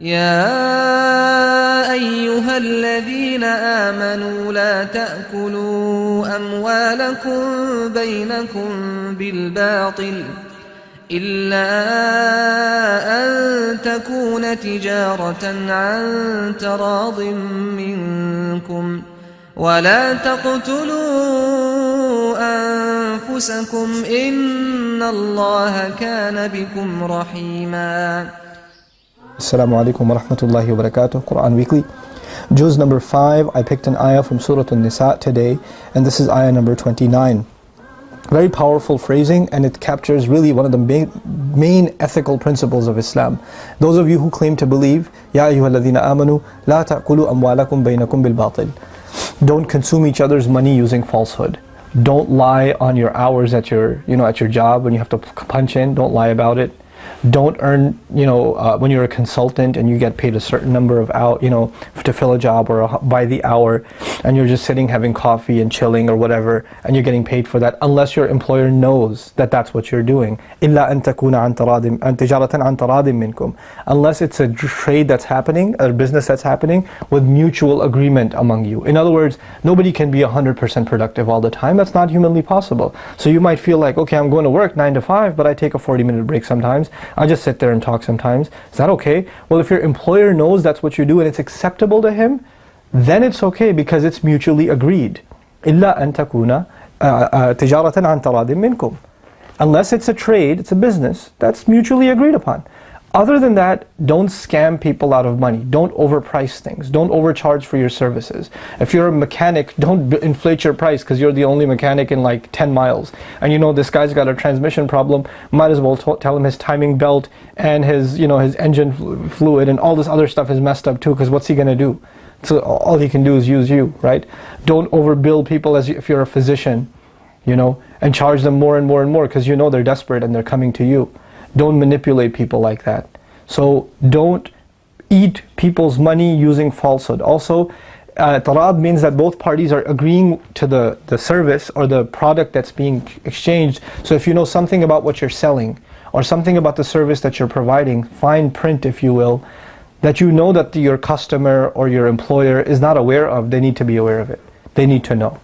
يا أيها الذين آمنوا لا تأكلوا أموالكم بينكم بالباطل إلا أن تكون تجارة عن تراض منكم ولا تقتلوا أنفسكم إن الله كان بكم رحيما. Assalamu alaikum wa rahmatullahi wa barakatuh. Quran Weekly. Juz number 5, I picked an ayah from Surah An-Nisa today, and this is ayah number 29. Very powerful phrasing, and it captures really one of the main ethical principles of Islam. Those of you who claim to believe, Ya ayyuhalladhina amanu, la ta'kulu amwalakum bainakum bil batil. Don't consume each other's money using falsehood. Don't lie on your hours at your job when you have to punch in. Don't lie about it. Don't earn, when you're a consultant and you get paid a certain number of to fill a job or by the hour, and you're just sitting having coffee and chilling or whatever, and you're getting paid for that, unless your employer knows that that's what you're doing. إِلَّا أَن تَكُونَ عَن تِجَارَةً عَن تَرَاضٍ مِّنكُم. Unless it's a trade that's happening, a business that's happening with mutual agreement among you. In other words, nobody can be 100% productive all the time. That's not humanly possible. So you might feel like, okay, I'm going to work 9 to 5, but I take a 40-minute break sometimes. I just sit there and talk sometimes. Is that okay? Well, if your employer knows that's what you do and it's acceptable to him, then it's okay because it's mutually agreed. إِلَّا أَن تَكُونَ تِجَارَةً عَن تَرَاضٍ مِّنكُم. Unless it's a trade, it's a business, that's mutually agreed upon. Other than that, don't scam people out of money. Don't overprice things. Don't overcharge for your services. If you're a mechanic, don't inflate your price because you're the only mechanic in like 10 miles. And this guy's got a transmission problem, might as well tell him his timing belt and his engine fluid and all this other stuff is messed up too, because what's he going to do? So all he can do is use you, right? Don't overbill people if you're a physician, and charge them more and more and more because they're desperate and they're coming to you. Don't manipulate people like that. So don't eat people's money using falsehood. Also, tarad means that both parties are agreeing to the service or the product that's being exchanged. So if you know something about what you're selling or something about the service that you're providing, fine print if you will, that that your customer or your employer is not aware of, they need to be aware of it. They need to know.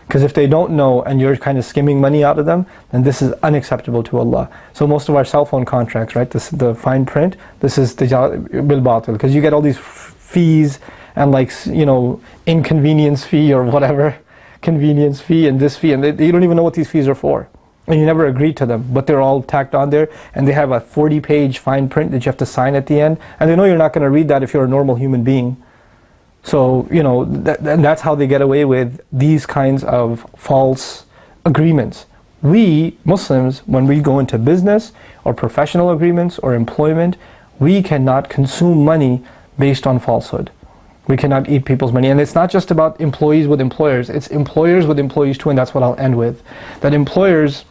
Because if they don't know and you're kind of skimming money out of them, then this is unacceptable to Allah. So most of our cell phone contracts, right, the fine print, this is bil batil, because you get all these fees and inconvenience fee or whatever, convenience fee and this fee, and you don't even know what these fees are for. And you never agreed to them, but they're all tacked on there, and they have a 40-page fine print that you have to sign at the end, and they know you're not going to read that if you're a normal human being. So, that's how they get away with these kinds of false agreements. We, Muslims, when we go into business or professional agreements or employment, we cannot consume money based on falsehood. We cannot eat people's money. And it's not just about employees with employers, it's employers with employees too, and that's what I'll end with. That employers,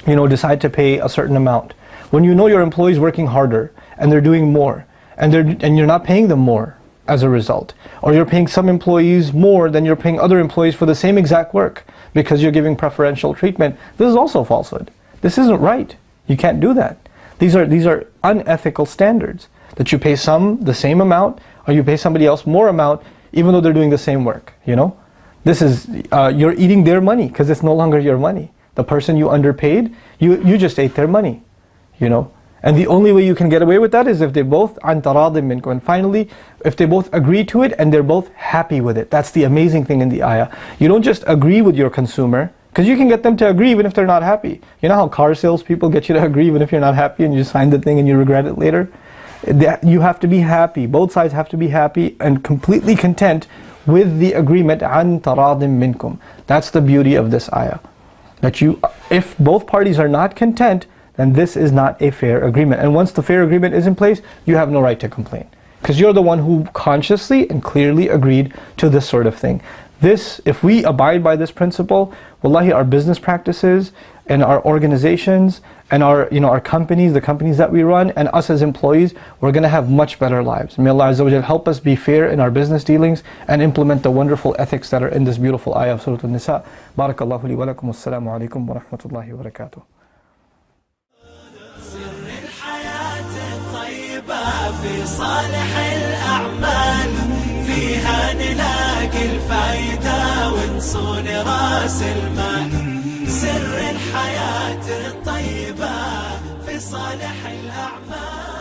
decide to pay a certain amount. When your employee's working harder and they're doing more, and you're not paying them more as a result, or you're paying some employees more than you're paying other employees for the same exact work because you're giving preferential treatment, this is also falsehood. This isn't right. You can't do that. These are unethical standards, that you pay some the same amount or you pay somebody else more amount even though they're doing the same work. This is you're eating their money because it's no longer your money. The person you underpaid, you just ate their money. And the only way you can get away with that is if they both عن تراضٍ منكم. And finally, if they both agree to it and they're both happy with it. That's the amazing thing in the ayah. You don't just agree with your consumer, because you can get them to agree even if they're not happy. You know how car salespeople get you to agree even if you're not happy and you sign the thing and you regret it later? You have to be happy. Both sides have to be happy and completely content with the agreement عن تراضٍ منكم. That's the beauty of this ayah. That if both parties are not content, then this is not a fair agreement. And once the fair agreement is in place, you have no right to complain. Because you're the one who consciously and clearly agreed to this sort of thing. If we abide by this principle, wallahi, our business practices and our organizations and our companies, the companies that we run, and us as employees, we're going to have much better lives. May Allah Azza wa Jal help us be fair in our business dealings and implement the wonderful ethics that are in this beautiful ayah of Surah An-Nisa. Barakallahu li wa lakum. Assalamu alaikum wa rahmatullahi wa barakatuh. في صالح الأعمال، فيها نلاقي الفايدة ونصون راس المال. سر الحياة الطيبة في صالح الأعمال.